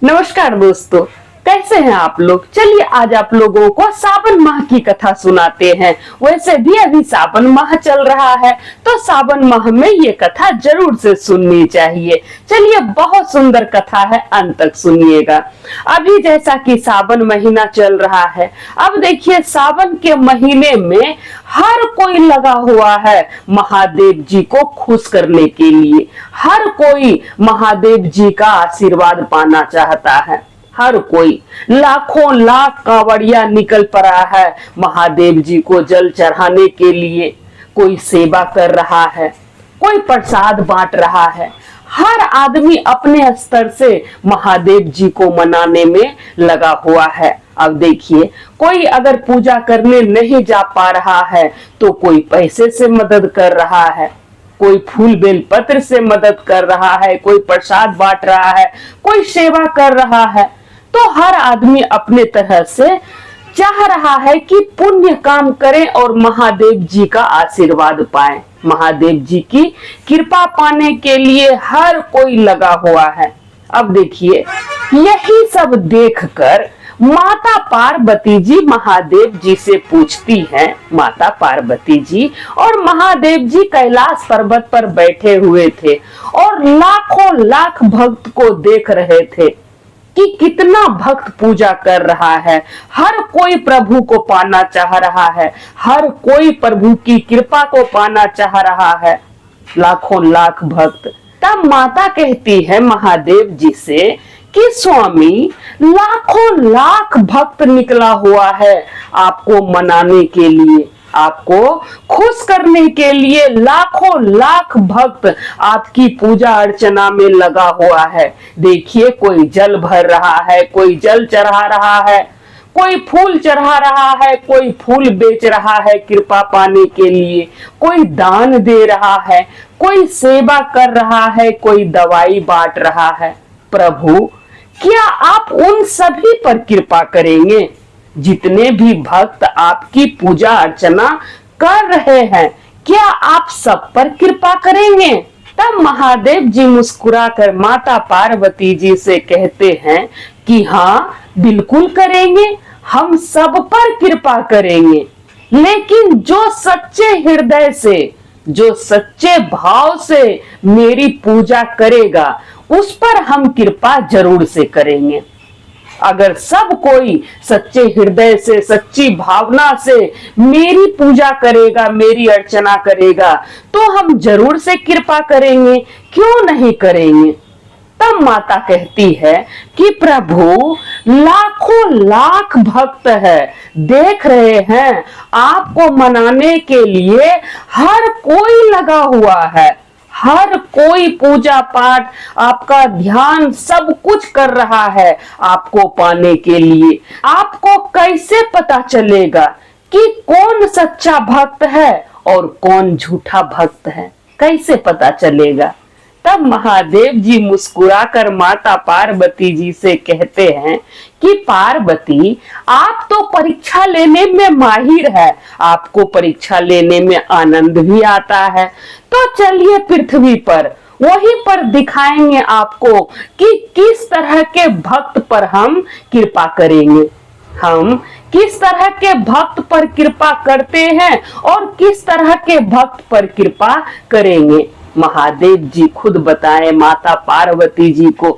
नमस्कार दोस्तों, कैसे हैं आप लोग। चलिए आज आप लोगों को सावन माह की कथा सुनाते हैं। वैसे भी अभी सावन माह चल रहा है तो सावन माह में ये कथा जरूर से सुननी चाहिए। चलिए, बहुत सुंदर कथा है, अंत तक सुनिएगा। अभी जैसा कि सावन महीना चल रहा है, अब देखिए सावन के महीने में हर कोई लगा हुआ है महादेव जी को खुश करने के लिए। हर कोई महादेव जी का आशीर्वाद पाना चाहता है। हर कोई लाखों लाख कांवड़िया निकल पड़ा है महादेव जी को जल चढ़ाने के लिए। कोई सेवा कर रहा है, कोई प्रसाद बांट रहा है। हर आदमी अपने स्तर से महादेव जी को मनाने में लगा हुआ है। अब देखिए, कोई अगर पूजा करने नहीं जा पा रहा है तो कोई पैसे से मदद कर रहा है, कोई फूल बेल पत्र से मदद कर रहा है, कोई प्रसाद बांट रहा है, कोई सेवा कर रहा है। तो हर आदमी अपने तरह से चाह रहा है कि पुण्य काम करें और महादेव जी का आशीर्वाद पाएं। महादेव जी की कृपा पाने के लिए हर कोई लगा हुआ है। अब देखिए, यही सब देखकर माता पार्वती जी महादेव जी से पूछती हैं। माता पार्वती जी और महादेव जी कैलाश पर्वत पर बैठे हुए थे और लाखों लाख भक्त को देख रहे थे कि कितना भक्त पूजा कर रहा है। हर कोई प्रभु को पाना चाह रहा है, हर कोई प्रभु की कृपा को पाना चाह रहा है, लाखों लाख भक्त। तब माता कहती है महादेव जी से कि स्वामी, लाखों लाख भक्त निकला हुआ है आपको मनाने के लिए, आपको खुश करने के लिए। लाखों लाख भक्त आपकी पूजा अर्चना में लगा हुआ है। देखिए, कोई जल भर रहा है, कोई जल चढ़ा रहा है, कोई फूल चढ़ा रहा है, कोई फूल बेच रहा है कृपा पाने के लिए, कोई दान दे रहा है, कोई सेवा कर रहा है, कोई दवाई बांट रहा है। प्रभु, क्या आप उन सभी पर कृपा करेंगे? जितने भी भक्त आपकी पूजा अर्चना कर रहे हैं, क्या आप सब पर कृपा करेंगे? तब महादेव जी मुस्कुराकर माता पार्वती जी से कहते हैं कि हाँ, बिल्कुल करेंगे, हम सब पर कृपा करेंगे। लेकिन जो सच्चे हृदय से, जो सच्चे भाव से मेरी पूजा करेगा, उस पर हम कृपा जरूर से करेंगे। अगर सब कोई सच्चे हृदय से, सच्ची भावना से मेरी पूजा करेगा, मेरी अर्चना करेगा, तो हम जरूर से कृपा करेंगे। क्यों नहीं करेंगे? तब माता कहती है कि प्रभु, लाखों लाख भक्त है, देख रहे हैं आपको मनाने के लिए हर कोई लगा हुआ है। हर कोई पूजा पाठ, आपका ध्यान, सब कुछ कर रहा है आपको पाने के लिए। आपको कैसे पता चलेगा कि कौन सच्चा भक्त है और कौन झूठा भक्त है? कैसे पता चलेगा? तब महादेव जी मुस्कुराकर माता पार्वती जी से कहते हैं कि पार्वती, आप तो परीक्षा लेने में माहिर है, आपको परीक्षा लेने में आनंद भी आता है। तो चलिए पृथ्वी पर, वहीं पर दिखाएंगे आपको कि किस तरह के भक्त पर हम कृपा करेंगे। हम किस तरह के भक्त पर कृपा करते हैं और किस तरह के भक्त पर कृपा करेंगे। महादेव जी खुद बताएं माता पार्वती जी को।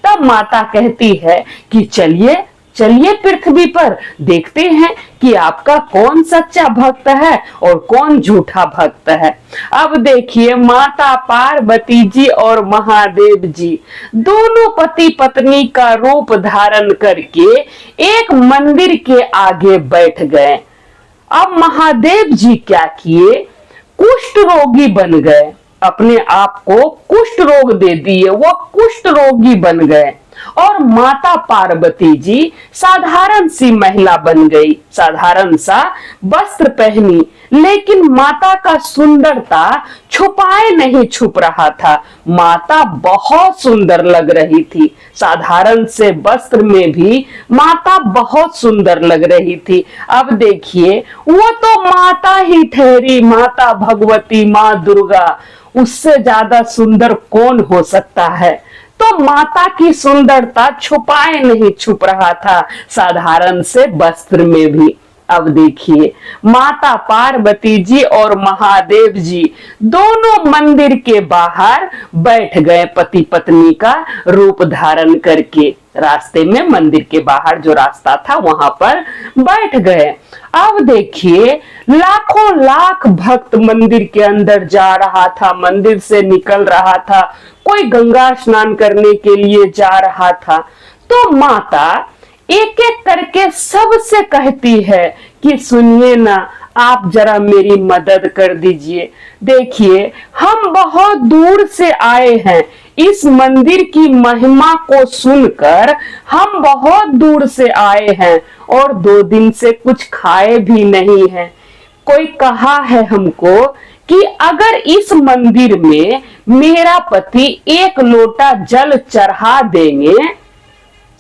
तब माता कहती है कि चलिए चलिए पृथ्वी पर, देखते हैं कि आपका कौन सच्चा भक्त है और कौन झूठा भक्त है। अब देखिए, माता पार्वती जी और महादेव जी दोनों पति पत्नी का रूप धारण करके एक मंदिर के आगे बैठ गए। अब महादेव जी क्या किए? कुष्ठ रोगी बन गए, अपने आप को कुष्ठ रोग दे दिए, वो कुष्ठ रोगी बन गए। और माता पार्वती जी साधारण सी महिला बन गई, साधारण सा वस्त्र पहनी, लेकिन माता का सुंदरता छुपाए नहीं छुप रहा था। माता बहुत सुंदर लग रही थी, साधारण से वस्त्र में भी माता बहुत सुंदर लग रही थी। अब देखिए, वो तो माता ही ठहरी, माता भगवती, माँ दुर्गा, उससे ज्यादा सुंदर कौन हो सकता है? तो तो माता की सुंदरता छुपाए नहीं छुप रहा था साधारण से वस्त्र में भी। अब देखिए, माता पार्वती जी और महादेव जी दोनों मंदिर के बाहर बैठ गए, पति पत्नी का रूप धारण करके। रास्ते में, मंदिर के बाहर जो रास्ता था वहां पर बैठ गए। अब देखिए, लाखों लाख भक्त मंदिर के अंदर जा रहा था, मंदिर से निकल रहा था, कोई गंगा स्नान करने के लिए जा रहा था। तो माता एक एक करके सबसे कहती है कि सुनिए ना, आप जरा मेरी मदद कर दीजिए। देखिए, हम बहुत दूर से आए हैं, इस मंदिर की महिमा को सुनकर हम बहुत दूर से आए हैं और 2 दिन से कुछ खाए भी नहीं हैं। कोई कहा है हमको कि अगर इस मंदिर में मेरा पति 1 लोटा जल चढ़ा देंगे,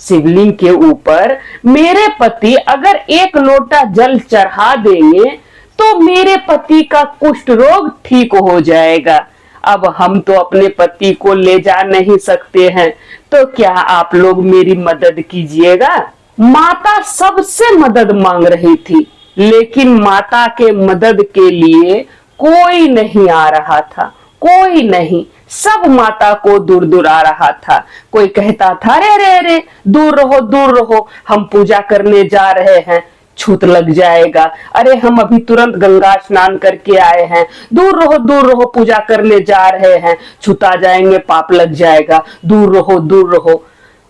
शिवलिंग के ऊपर मेरे पति अगर 1 लोटा जल चढ़ा देंगे तो मेरे पति का कुष्ठ रोग ठीक हो जाएगा। अब हम तो अपने पति को ले जा नहीं सकते हैं, तो क्या आप लोग मेरी मदद कीजिएगा। माता सबसे मदद मांग रही थी, लेकिन माता के मदद के लिए कोई नहीं आ रहा था, कोई नहीं। सब माता को दूर दूर आ रहा था। कोई कहता था, अरे अरे अरे, दूर रहो दूर रहो, हम पूजा करने जा रहे हैं, छूत लग जाएगा। अरे हम अभी तुरंत गंगा स्नान करके आए हैं, दूर रहो, पूजा करने जा रहे हैं, छूता जाएंगे, पाप लग जाएगा, दूर रहो दूर रहो।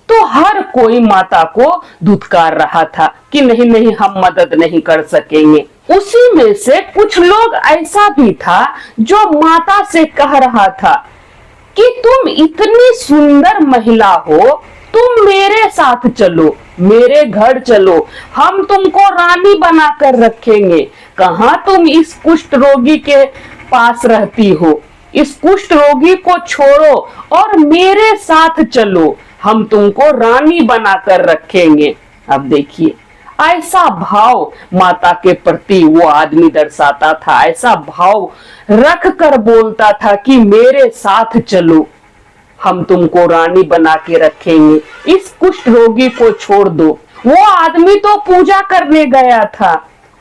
तो हर कोई माता को धुतकार रहा था कि नहीं नहीं, हम मदद नहीं कर सकेंगे। उसी में से कुछ लोग ऐसा भी था जो माता से कह रहा था कि तुम इतनी सुंदर महिला हो, तुम मेरे साथ चलो, मेरे घर चलो, हम तुमको रानी बनाकर रखेंगे। कहाँ तुम इस कुष्ठ रोगी के पास रहती हो, इस कुष्ठ रोगी को छोड़ो और मेरे साथ चलो, हम तुमको रानी बनाकर रखेंगे। अब देखिए, ऐसा भाव माता के प्रति वो आदमी दर्शाता था, ऐसा भाव रख कर बोलता था कि मेरे साथ चलो, हम तुमको रानी बना के रखेंगे, इस कुष्ठ रोगी को छोड़ दो। वो आदमी तो पूजा करने गया था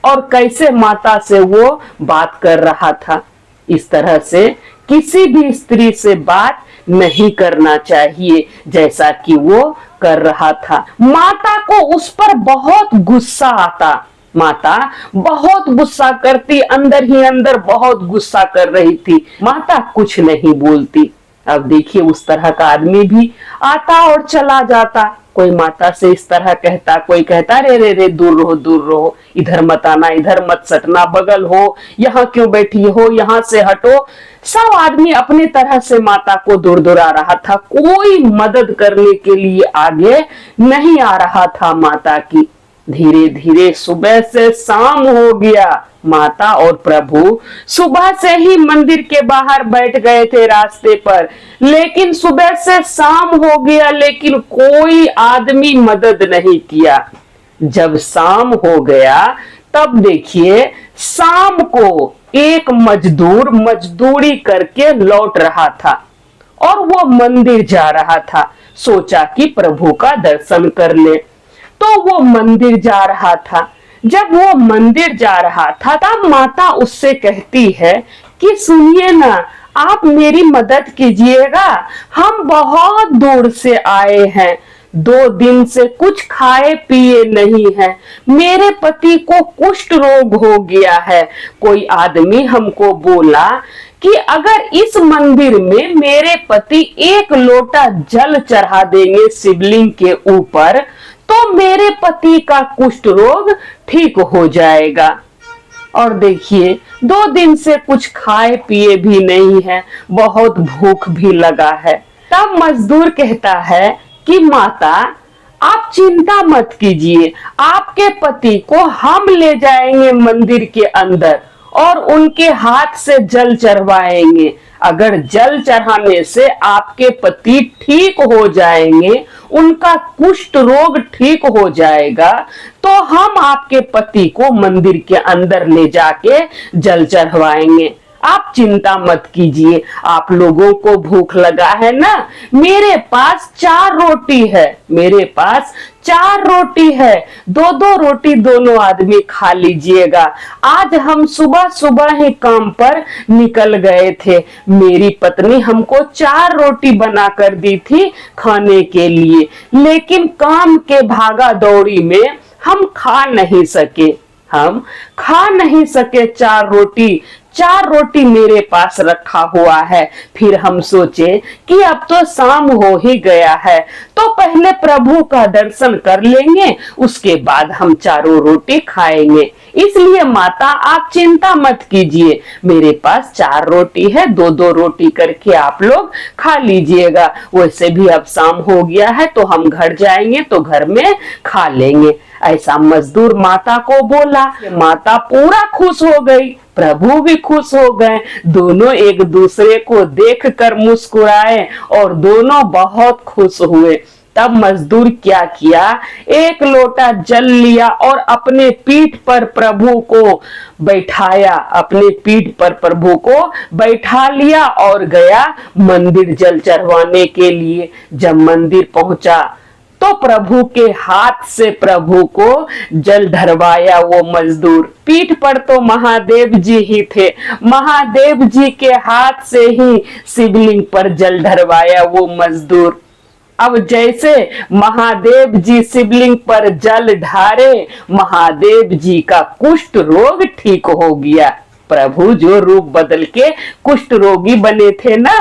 और कैसे माता से वो बात कर रहा था। इस तरह से किसी भी स्त्री से बात नहीं करना चाहिए जैसा कि वो कर रहा था। माता को उस पर बहुत गुस्सा आता, माता बहुत गुस्सा करती, अंदर ही अंदर बहुत गुस्सा कर रही थी। माता कुछ नहीं बोलती। अब देखिए, उस तरह का आदमी भी आता और चला जाता। कोई माता से इस तरह कहता, कोई कहता रे रे रे, दूर रहो, इधर मत आना, इधर मत सटना, बगल हो, यहाँ क्यों बैठी हो, यहाँ से हटो। सब आदमी अपने तरह से माता को दूर दूर आ रहा था, कोई मदद करने के लिए आगे नहीं आ रहा था माता की। धीरे धीरे सुबह से शाम हो गया। माता और प्रभु सुबह से ही मंदिर के बाहर बैठ गए थे रास्ते पर, लेकिन सुबह से शाम हो गया, लेकिन कोई आदमी मदद नहीं किया। जब शाम हो गया तब देखिए, शाम को एक मजदूर मजदूरी करके लौट रहा था और वो मंदिर जा रहा था। सोचा कि प्रभु का दर्शन कर ले, तो वो मंदिर जा रहा था। जब वो मंदिर जा रहा था तब माता उससे कहती है कि सुनिए ना, आप मेरी मदद कीजिएगा, हम बहुत दूर से आए हैं, 2 दिन से कुछ खाए पिए नहीं है, मेरे पति को कुष्ठ रोग हो गया है। कोई आदमी हमको बोला कि अगर इस मंदिर में मेरे पति 1 लोटा जल चढ़ा देंगे शिवलिंग के ऊपर तो मेरे पति का कुष्ठ रोग ठीक हो जाएगा। और देखिए, 2 दिन से कुछ खाए पिए भी नहीं है, बहुत भूख भी लगा है। तब मजदूर कहता है कि माता, आप चिंता मत कीजिए, आपके पति को हम ले जाएंगे मंदिर के अंदर और उनके हाथ से जल चढ़वाएंगे। अगर जल चढ़ाने से आपके पति ठीक हो जाएंगे, उनका कुष्ठ रोग ठीक हो जाएगा, तो हम आपके पति को मंदिर के अंदर ले जाके जल चढ़वाएंगे। आप चिंता मत कीजिए। आप लोगों को भूख लगा है ना, मेरे पास 4 रोटी है, मेरे पास 4 रोटी है, 2-2 रोटी दोनों आदमी खा लीजिएगा। आज हम सुबह सुबह ही काम पर निकल गए थे, मेरी पत्नी हमको 4 रोटी बना कर दी थी खाने के लिए, लेकिन काम के भागा दौड़ी में हम खा नहीं सके, हम खा नहीं सके 4 रोटी। 4 रोटी मेरे पास रखा हुआ है। फिर हम सोचे कि अब तो शाम हो ही गया है, तो पहले प्रभु का दर्शन कर लेंगे, उसके बाद हम 4 रोटी खाएंगे। इसलिए माता आप चिंता मत कीजिए, मेरे पास 4 रोटी है, 2-2 रोटी करके आप लोग खा लीजिएगा। वैसे भी अब शाम हो गया है, तो हम घर जाएंगे तो घर में खा लेंगे। ऐसा मजदूर माता को बोला। माता पूरा खुश हो गई, प्रभु भी खुश हो गए, दोनों एक दूसरे को देखकर मुस्कुराए और दोनों बहुत खुश हुए। तब मजदूर क्या किया, 1 लोटा जल लिया और अपने पीठ पर प्रभु को बैठाया, अपने पीठ पर प्रभु को बैठा लिया और गया मंदिर जल चढ़वाने के लिए। जब मंदिर पहुंचा तो प्रभु के हाथ से प्रभु को जल ढरवाया वो मजदूर। पीठ पर तो महादेव जी ही थे, महादेव जी के हाथ से ही शिवलिंग पर जल ढरवाया वो मजदूर। अब जैसे महादेव जी शिवलिंग पर जल ढारे, महादेव जी का कुष्ठ रोग ठीक हो गया। प्रभु जो रूप बदल के कुष्ठ रोगी बने थे ना,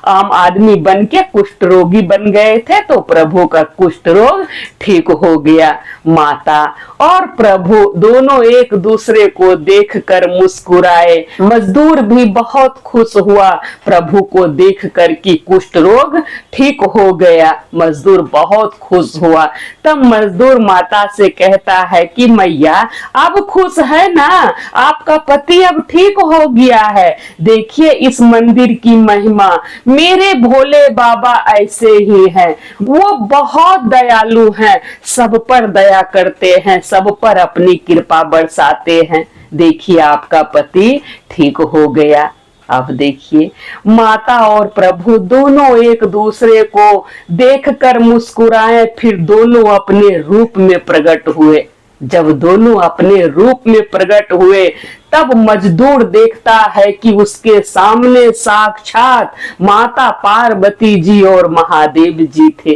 आम आदमी बन के कुष्ठ रोगी बन गए थे, तो प्रभु का कुष्ठ रोग ठीक हो गया। माता और प्रभु दोनों एक दूसरे को देखकर मुस्कुराए। मजदूर भी बहुत खुश हुआ प्रभु को देखकर कि कुष्ठ रोग ठीक हो गया। मजदूर बहुत खुश हुआ। तब मजदूर माता से कहता है कि मैया अब खुश है ना, आपका पति अब ठीक हो गया है। देखिए इस मंदिर की महिमा, मेरे भोले बाबा ऐसे ही हैं, वो बहुत दयालु हैं, सब पर दया करते हैं, सब पर अपनी कृपा बरसाते हैं। देखिए आपका पति ठीक हो गया। अब देखिए माता और प्रभु दोनों एक दूसरे को देखकर मुस्कुराए, फिर दोनों अपने रूप में प्रकट हुए। जब दोनों अपने रूप में प्रकट हुए तब मजदूर देखता है कि उसके सामने साक्षात माता पार्वती जी और महादेव जी थे।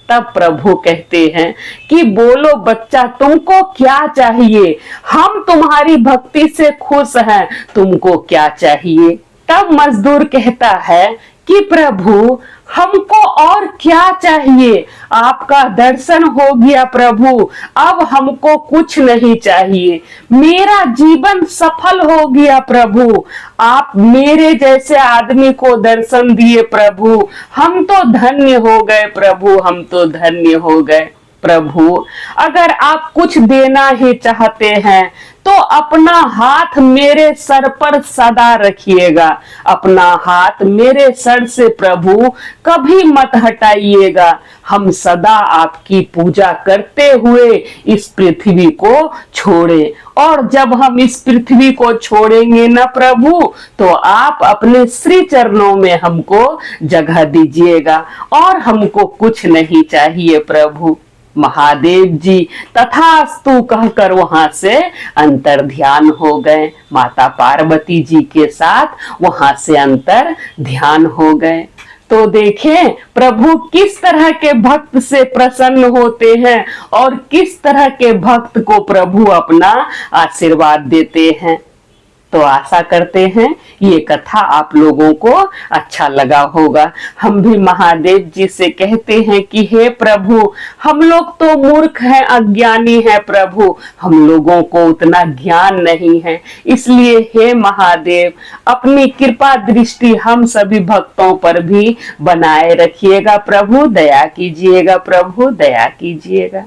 तब प्रभु कहते हैं कि बोलो बच्चा तुमको क्या चाहिए, हम तुम्हारी भक्ति से खुश हैं, तुमको क्या चाहिए। तब मजदूर कहता है कि प्रभु हमको और क्या चाहिए, आपका दर्शन हो गया प्रभु, अब हमको कुछ नहीं चाहिए, मेरा जीवन सफल हो गया प्रभु, आप मेरे जैसे आदमी को दर्शन दिए प्रभु, हम तो धन्य हो गए प्रभु, हम तो धन्य हो गए। प्रभु अगर आप कुछ देना ही चाहते हैं तो अपना हाथ मेरे सर पर सदा रखिएगा, अपना हाथ मेरे सर से प्रभु कभी मत हटाइएगा। हम सदा आपकी पूजा करते हुए इस पृथ्वी को छोड़े, और जब हम इस पृथ्वी को छोड़ेंगे ना प्रभु, तो आप अपने श्री चरणों में हमको जगह दीजिएगा और हमको कुछ नहीं चाहिए प्रभु। महादेव जी तथास्तु कहकर वहां से अंतर ध्यान हो गए, माता पार्वती जी के साथ वहां से अंतर ध्यान हो गए। तो देखें प्रभु किस तरह के भक्त से प्रसन्न होते हैं और किस तरह के भक्त को प्रभु अपना आशीर्वाद देते हैं। तो आशा करते हैं ये कथा आप लोगों को अच्छा लगा होगा। हम भी महादेव जी से कहते हैं कि हे प्रभु, हम लोग तो मूर्ख हैं, अज्ञानी हैं प्रभु, हम लोगों को उतना ज्ञान नहीं है, इसलिए हे महादेव अपनी कृपा दृष्टि हम सभी भक्तों पर भी बनाए रखिएगा प्रभु, दया कीजिएगा प्रभु, दया कीजिएगा।